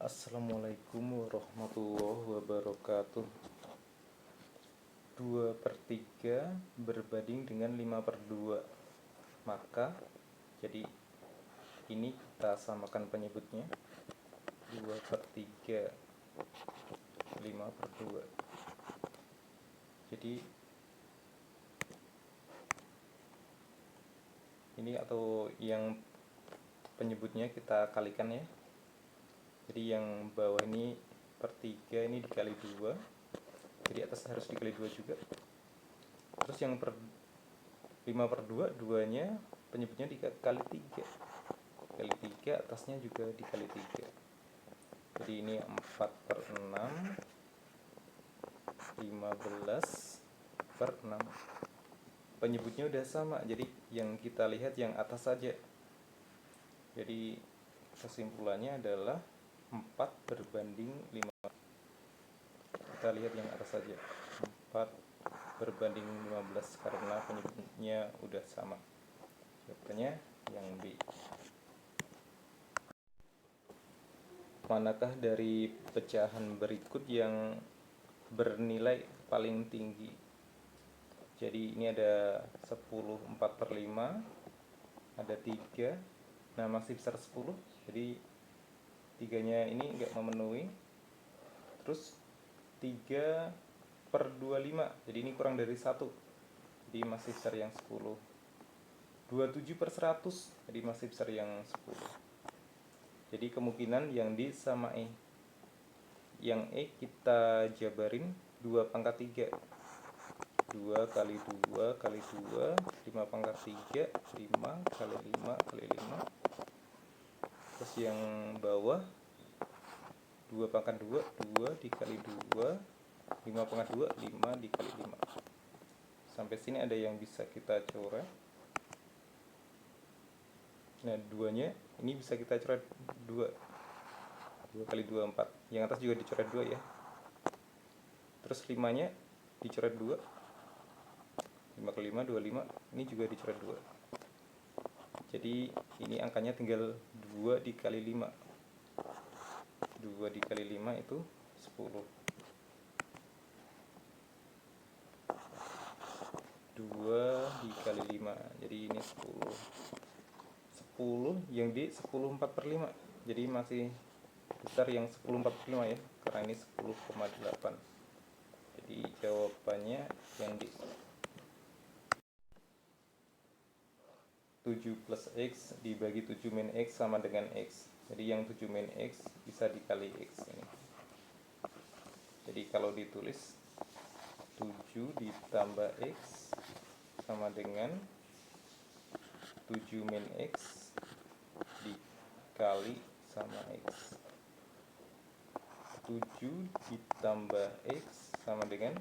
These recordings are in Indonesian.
Assalamualaikum warahmatullahi wabarakatuh. 2/3 berbanding dengan 5/2. Maka jadi ini kita samakan penyebutnya. 2/3 5/2. Jadi ini atau yang penyebutnya kita kalikan ya. Jadi yang bawah ini per 3 ini dikali 2, jadi atas harus dikali 2 juga. Terus yang per 5/2, 2-nya penyebutnya dikali 3, kali 3, atasnya juga dikali 3. Jadi ini 4/6, 15/6. Penyebutnya udah sama, jadi yang kita lihat yang atas saja. Jadi kesimpulannya adalah 4 berbanding 5. Kita lihat yang atas saja, 4 berbanding 15 karena penyebutnya udah sama. Jawabannya yang B. Manakah dari pecahan berikut yang bernilai paling tinggi? Jadi ini ada 10 4/5, ada 3, nah masih besar 10, jadi 3-nya ini enggak memenuhi. Terus 3/25, jadi ini kurang dari 1, jadi masih besar yang 10. 27/100, jadi masih besar yang 10. Jadi kemungkinan yang D sama E. Yang E kita jabarin 2/3. 2 kali 2 kali 2, 5/3, 5 kali 5 kali 5. Terus yang bawah 2/2, 2 dikali 2, 5/2, 5 dikali 5. Sampai sini ada yang bisa kita coret. Nah, 2-nya ini bisa kita coret 2. 2 kali 2, 4. Yang atas juga dicoret 2 ya. Terus 5-nya dicoret 2. 5 kali 5, 25. Ini juga dicoret 2. Jadi ini angkanya tinggal 2 dikali 5. 2 dikali 5 itu 10. 2 dikali 5, jadi ini 10. 10 yang di 10 4/5, jadi masih besar yang 10 4/5 ya, karena ini 10,8. Jadi jawabannya yang di 7 plus X dibagi 7 min X sama dengan X. Jadi yang 7 min X bisa dikali X ini. Jadi kalau ditulis 7 ditambah X sama dengan 7 min X dikali sama X. 7 ditambah X sama dengan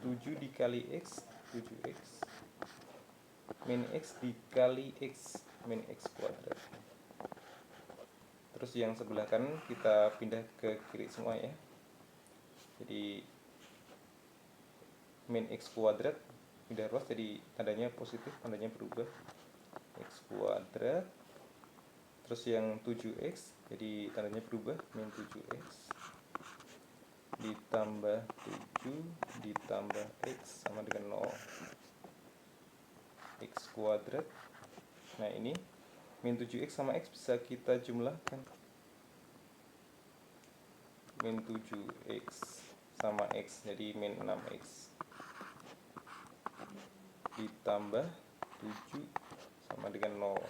7 dikali X, 7X, min X dikali X, min X kuadrat. Terus yang sebelah kanan kita pindah ke kiri semua ya. Jadi min X kuadrat pindah ruas, jadi tandanya positif, tandanya berubah. X kuadrat. Terus yang 7X, jadi tandanya berubah, min 7X. Ditambah 7 ditambah X sama dengan 0. X kuadrat. Nah ini min 7X sama X bisa kita jumlahkan. Min 7X sama X, jadi min 6X. Ditambah 7 sama dengan 0.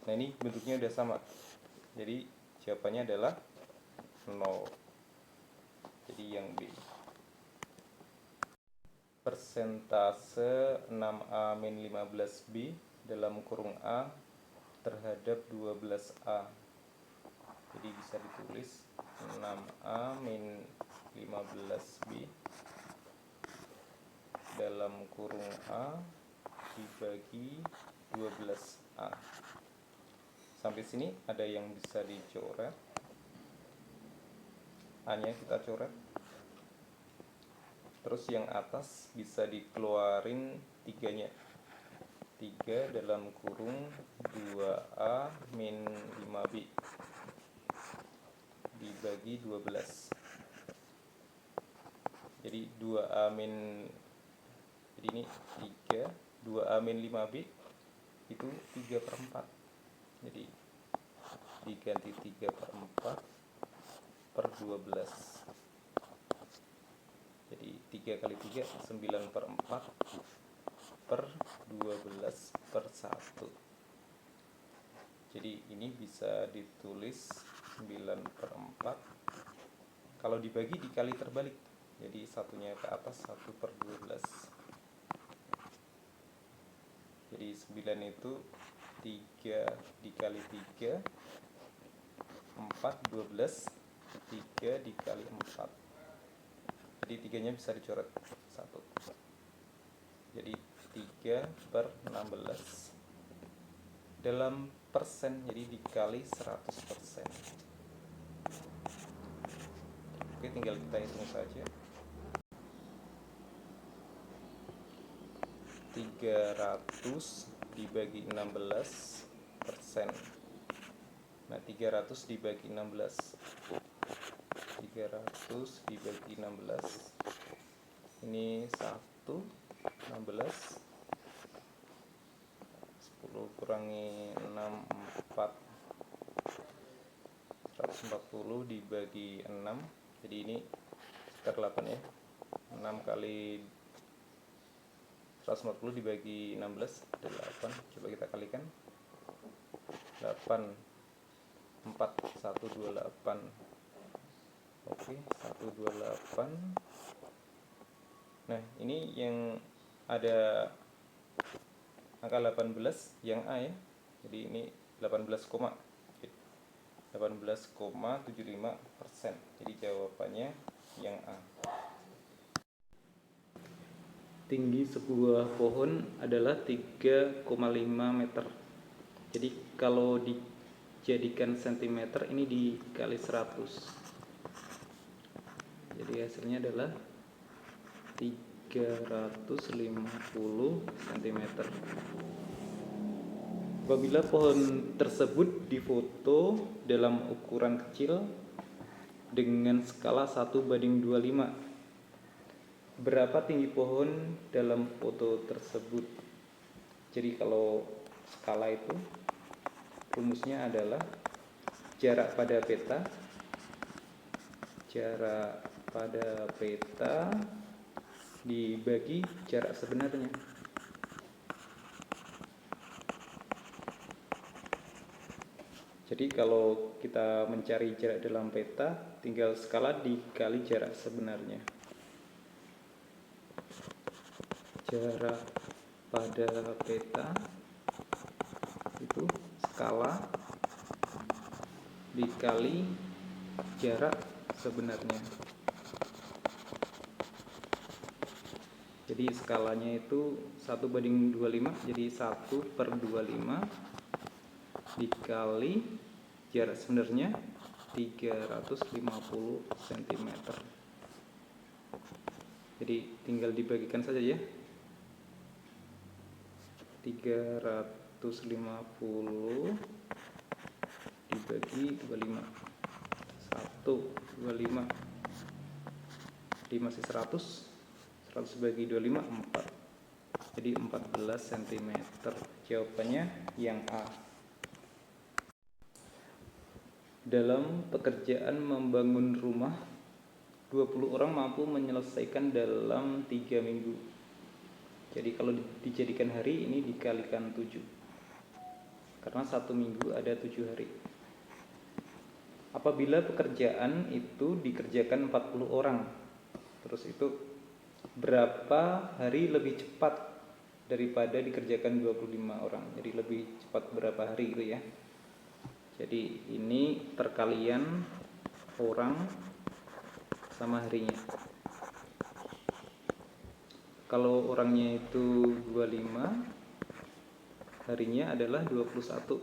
Nah ini bentuknya udah sama, jadi jawabannya adalah 0. Jadi yang B. Persentase 6A min 15B dalam kurung A terhadap 12A. Jadi bisa ditulis 6A min 15B dalam kurung A dibagi 12A. Sampai sini ada yang bisa dicoret. A-nya kita coret. Terus yang atas bisa dikeluarin 3-nya. 3 dalam kurung 2A min 5B. dibagi 12. Jadi 2A min, jadi ini 3, 2A min 5B itu 3/4. Jadi diganti 3/4 per 12. Jadi 3 kali 3 9/4 per 12 per 1. Jadi ini bisa ditulis 9/4. Kalau dibagi dikali terbalik, jadi satunya ke atas, 1/12. Jadi 9 itu 3 dikali 3 4, 12, 3 dikali 4. Jadi 3-nya bisa dicoret 1. Jadi 3/16 dalam persen, jadi dikali 100%. Oke, tinggal kita hitung saja. 300 dibagi 16%. Nah, 300 dibagi 16. 300 dibagi 16. Ini 1, 16. 10 kurangi 6, 4. 140 dibagi 6. Jadi ini sekitar 8 ya. 6 kali 140 dibagi 16 ada 8. Coba kita kalikan. 8 4 128. Oke, 128. Nah, ini yang ada angka 18 yang A ya. Jadi ini 18,75%. Jadi jawabannya yang A. Tinggi sebuah pohon adalah 3,5 meter. Jadi kalau dijadikan cm ini dikali 100. Jadi hasilnya adalah 350 cm. Apabila pohon tersebut difoto dalam ukuran kecil dengan skala 1:25, berapa tinggi pohon dalam foto tersebut? Jadi kalau skala itu rumusnya adalah jarak pada peta dibagi jarak sebenarnya. Jadi kalau kita mencari jarak dalam peta, tinggal skala dikali jarak sebenarnya. Jarak pada peta itu skala dikali jarak sebenarnya. Jadi skalanya itu 1:25, jadi 1/25 dikali jarak sebenarnya 350 cm. Jadi tinggal dibagikan saja ya. 350 dibagi 25. 125. Jadi masih 100. 100 bagi 25 4. Jadi 14 cm. Jawabannya yang A. Dalam pekerjaan membangun rumah, 20 orang mampu menyelesaikan dalam 3 minggu. Jadi kalau dijadikan hari ini dikalikan 7. Karena 1 minggu ada 7 hari. Apabila pekerjaan itu dikerjakan 40 orang, terus itu berapa hari lebih cepat daripada dikerjakan 25 orang? Jadi lebih cepat berapa hari gitu ya. Jadi ini perkalian orang sama harinya. Kalau orangnya itu 25, harinya adalah 21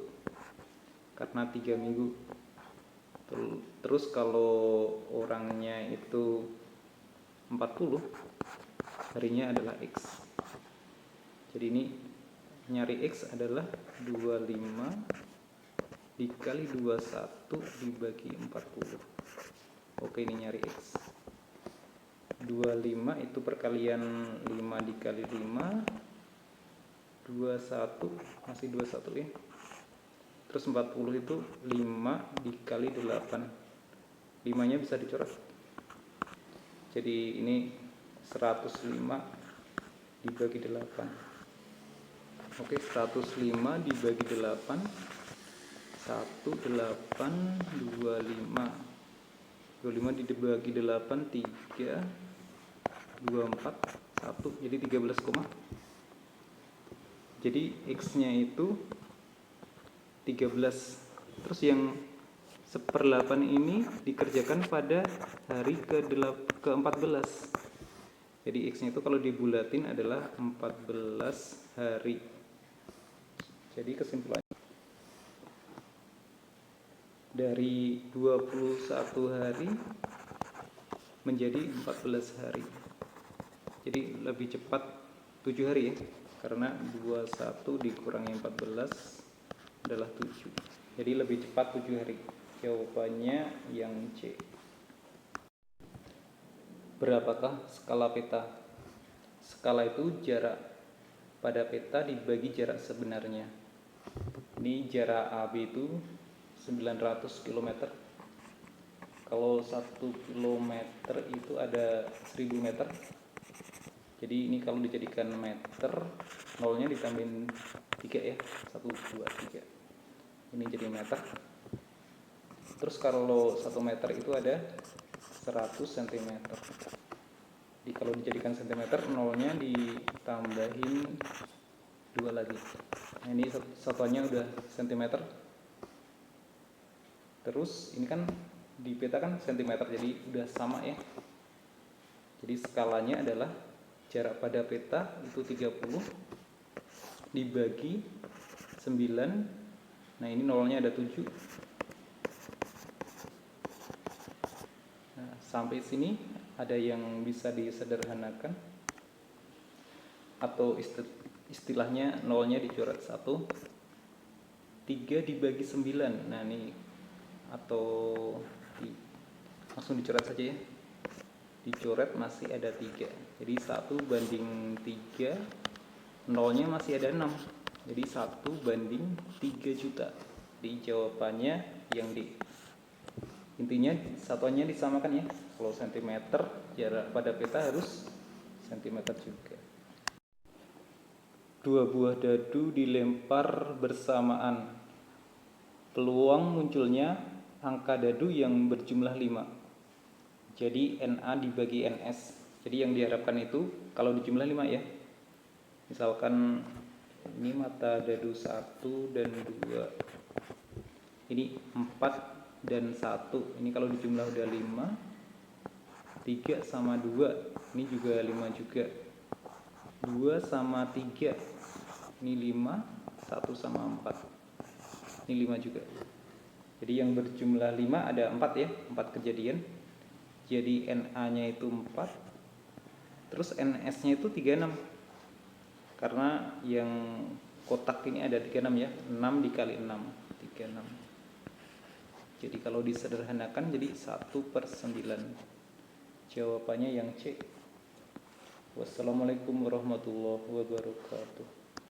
karena 3 minggu. Terus kalau orangnya itu 40, harinya adalah X. Jadi ini nyari X adalah 25 dikali 21 dibagi 40. Oke, ini nyari X. 25 itu perkalian 5 dikali 5, 21, masih 21 ya. Terus 40 itu 5 dikali 8. 5 nya bisa dicoret. Jadi ini 105 dibagi 8. Oke, 105 dibagi 8, 18, 25. 25 dibagi 8, 3, 24, 1, jadi 13, jadi X nya itu 13. Terus yang 1/8 ini dikerjakan pada hari ke-14. Jadi X nya itu kalau dibulatin adalah 14 hari. Jadi kesimpulannya dari 21 hari menjadi 14 hari. Jadi lebih cepat 7 hari ya, karena 21 dikurangi 14 adalah 7. Jadi lebih cepat 7 hari. Jawabannya yang C. Berapakah skala peta? Skala itu jarak pada peta dibagi jarak sebenarnya. Ini jarak AB itu 900 km. Kalau 1 km itu ada 1000 meter. Jadi ini kalau dijadikan meter, nolnya ditambahin 3 ya. 1, 2, 3. Ini jadi meter. Terus kalau 1 meter itu ada 100 cm. Jadi kalau dijadikan cm, nolnya ditambahin 2 lagi. Nah, ini satuannya udah cm. Terus ini kan di peta kan cm, jadi udah sama ya. Jadi skalanya adalah jarak pada peta itu 30 dibagi 9. Nah, ini nolnya ada 7. Nah, sampai sini ada yang bisa disederhanakan atau istilahnya nolnya dicoret 1. 3 dibagi 9. Nah, ini atau langsung dicoret saja ya. Dicoret masih ada 3. Jadi 1/3, nolnya masih ada 6. Jadi 1/3 juta. Jadi jawabannya yang D. Intinya satuannya disamakan ya. Kalau cm, jarak pada peta harus cm juga. 2 buah dadu dilempar bersamaan. Peluang munculnya angka dadu yang berjumlah 5. Jadi NA dibagi NS. Jadi yang diharapkan itu kalau dijumlah 5 ya. Misalkan ini mata dadu 1 dan 2. Ini 4 dan 1. Ini kalau dijumlah udah 5. 3 sama 2. Ini juga 5 juga. 2 sama 3. Ini 5. 1 sama 4. Ini 5 juga. Jadi yang berjumlah 5 ada 4 ya. 4 kejadian. Jadi NA-nya itu 4. Terus NS-nya itu 36. Karena yang kotak ini ada 36 ya. 6 dikali 6. 36. Jadi kalau disederhanakan jadi 1/9. Jawabannya yang C. Wassalamualaikum warahmatullahi wabarakatuh.